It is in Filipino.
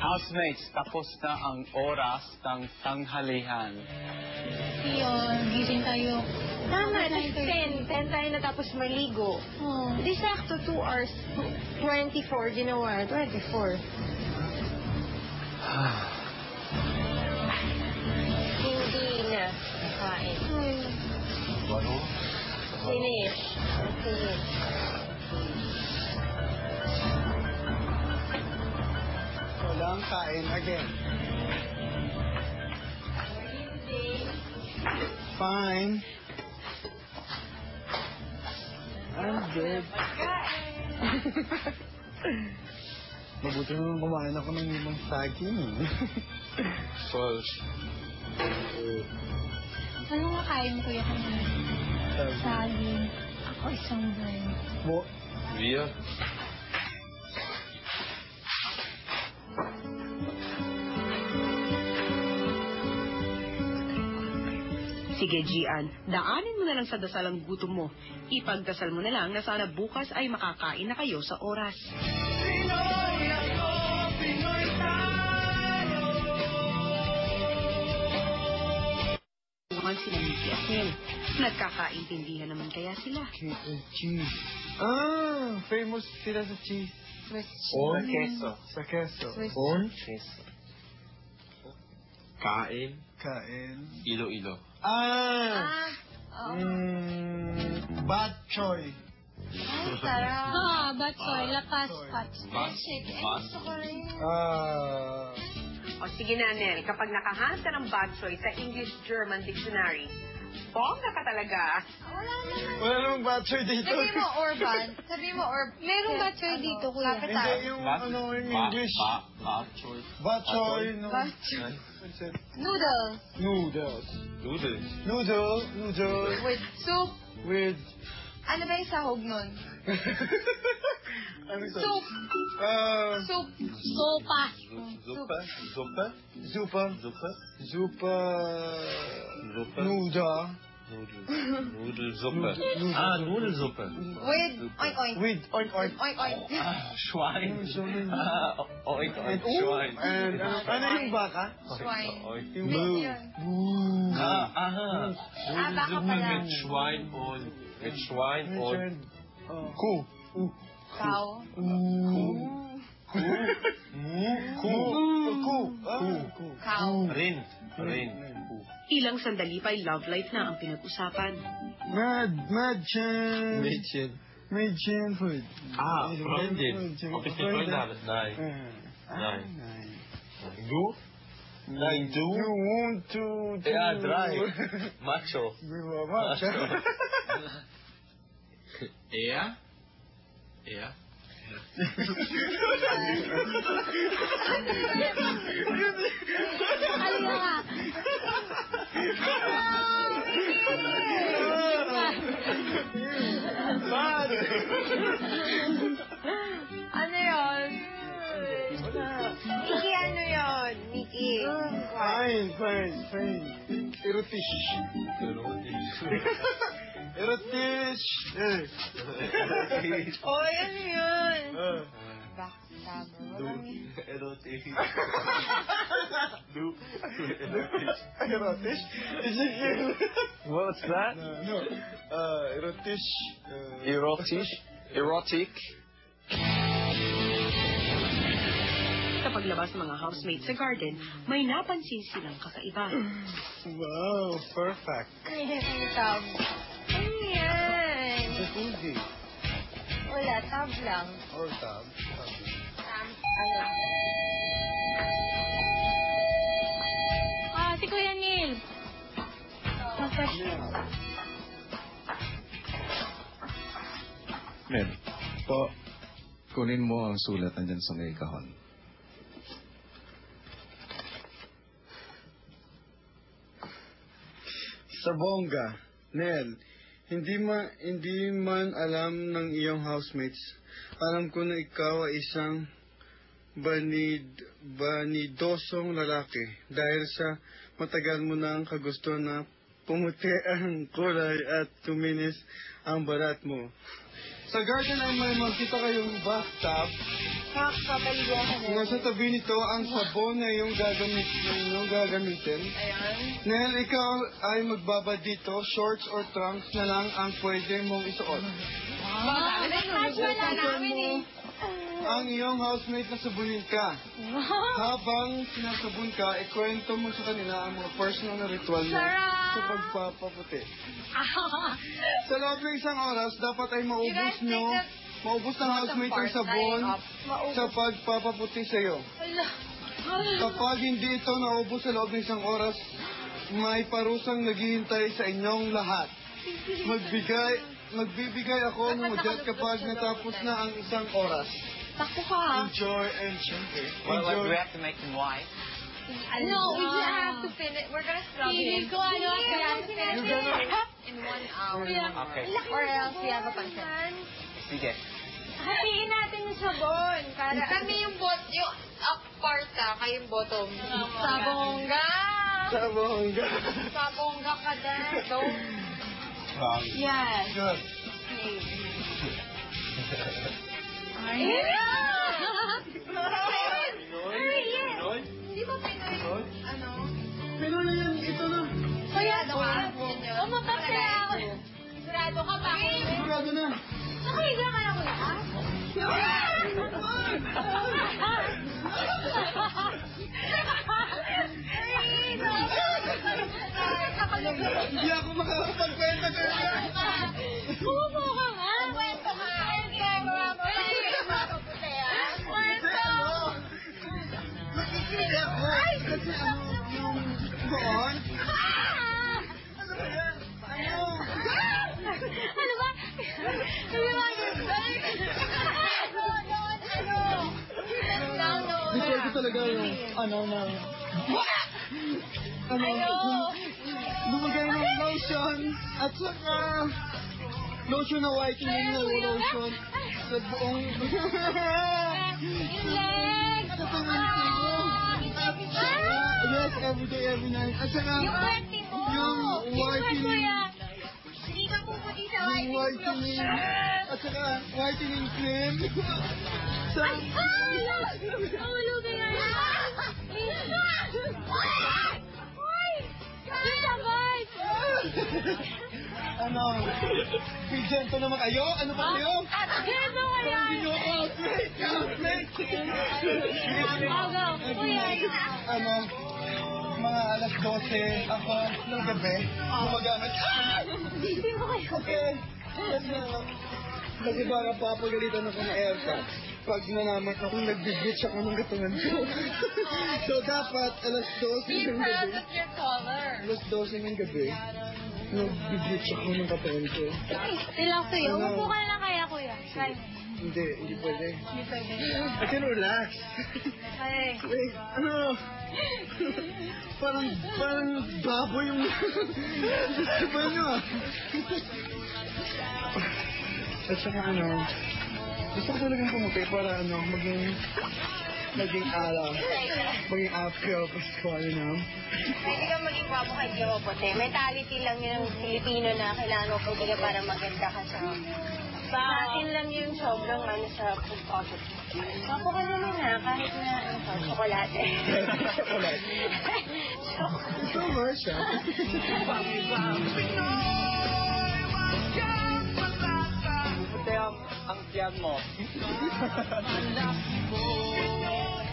Housemates, tapos na ang oras ng tanghalian. Yun, gising tayo. Tama, 10 tayo natapos maligo. Di sakto 2 hours, 24, ginawa, 24. Hindi na kain. Finish. Finish. Walang kain again. Fine. I'm good. Mabuti naman kumain ako ng limang saging. False. Ano nga kain, Kuya kanina? Saging. Ako isang burn. Wir? Sige, Gian, daanin mo na lang sa dasal ang gutom mo. Ipagdasal mo na lang na sana bukas ay makakain na kayo sa oras. Pinoy ako, Pinoy tayo! Sila Mickey at Nel. Nagkakaintindihan naman kaya sila. Cake and cheese. Famous sila sa cheese. Or queso. Sa queso. Or queso. Kain. Kain. Ilo-ilo. Bad choy. Ay, sarap. Batsoy, lakas, pats. Gusto ko rin. O sige na, Nel, kapag nakahanap ka ng batsoy sa English-German dictionary, bongga ka talaga. Wala namang bad choy dito. Sabi mo, Orban. Sabi mo, Merong batsoy dito, Kuya. Hindi yung yung English. Bad choy. Bad choy. No. Noodle. Noodles. Noodles. Noodle. With soup. With... Ano ba yung sahog nun? Ano sa? Soup. Soup. Sopa. Zupa. Zupa. Zupa. Zupa. Zupa. Zupa. Nuda. Nudelsuppe. Nudelsuppe. With oink-oink. With oink-oink. Oink-oink. Schwein. Oink-oink. Schwein. And ano yung baka? Schwein. Yung Moo. Nudelsuppe mit Schwein und Kuh. Cow. Cow. Rind. Ilang sandali pa'y love life na ang pinag-usapan. Mädchen food. Freundin. Ob ich eine Freundin habe? Nein. Du? Nein, du? You want to... Ja, 3. Macho. Macho. Er? Ano yun? Miki, ano yun? Miki. Fine. Erotisch. Oy, ano yun? Backstabber. Erotisch. Erotisch? What's that? No. Erotisch. Erotic. Sa paglabas ng mga housemates sa garden, may napansin silang kakaiba. Wow, perfect. Ay, tab. Ano yan? Jacuzzi. Wala, tab lang. Or tab. Ano? Si Kuya Neil. Mag-fresh. Ned, po, kunin mo ang sulat nandyan sa may kahon. Sa bongga, Nel, hindi man alam ng iyong housemates. Alam ko na ikaw ay isang banidosong lalaki dahil sa matagal mo na ang kagustuhan na pumuti ang kulay at tuminis ang balat mo. Sa garden ay may makita kayong bathtub. Nakakapaligo ako na. Nasa tabi nito ang sabon na yung gagamitin. Ayan. Nel, ikaw ay magbaba dito, shorts or trunks na lang ang pwede mong isuot. Wala namin eh. Ang iyong housemate na sabunin ka. Habang sinasabon ka, ikwento mo sa kanila ang mga personal na ritual mo sa pagpapaputi. Sa loob ng isang oras, dapat ay maubos ng housemate ang sabon sa pagpapaputi sa iyo. Kapag hindi ito naubos sa loob ng isang oras, may parusang naghihintay sa inyong lahat. Magbibigay ako ng udyat kapag natapos na ang isang oras. Takbo ka. Enjoy and syempre. Well, we have to make them white. No, we just have to finish. We're gonna scrub him. Ko ano, We have to finish it in 1 hour. Okay. Or else we have a pansin. Sige. Hatiin natin yung sabon. Para kami yung up part kayo yung bottom. Sabongga! Sabongga. Sabongga ka din. Yes. Good. Pinoy? Hindi ba Pinoy? Ano? Pero na yan, ito na. Sigurado ka? Umakapsaya ako. Sigurado ka ba? Sigurado na. Nakahiga ka na ko na? Hindi ako makakapagkwenta ka na. Umupo ka nga. Kwento ka. Nakikita ako. Kasi yung buon. Ano ba yan? Ano ba? Sabi mo, Gusto ko talaga yung lumagay ng lotion at saka lotion na whitening na lotion sa buong yung legs. Yes, every day, every night. At saka Yung puwerte mo. yung whitening. Hindi ka puputi sa Yung whitening. At saka whitening cream. Ay! Mahulog ka yan! Ay! Sabay! Ano? Pigento naman kayo? Ano pa kayo? Gento ka yan! Hindi nyo ako. Ano? Mga alas 12 ako ng gabi. Gumagamit. Hindi mo kayo. Okay. Kasi baka papagalitan ako ng aircon. Pag nalaman ako, nagbibitch ako ng katawan ko. So, dapat alas 12 ng gabi. Your color. Alas 12 ng gabi. Nagbibitch ako ng katawan ko. Ilang sa'yo. Umupo ka na lang kaya, kuya. Kaya. Hindi pwede. Hindi pwede. I can relax. Ay. Wait, ano? Parang baboy yung... Gusto ba nyo? At saka gusto ko talagang pumuti para maging ala. Maging afro, Pasko, Hindi ka maging gwapo kahit di mo puti. Mentality lang yun ng Pilipino na kailangan mo puti ka para maganda ka sa... Sa atin lang yung sobrang sa pagkakot. Gwapo ka naman kahit na chocolate. Chocolate. Ito ba siya? Puti ang tiyan mo.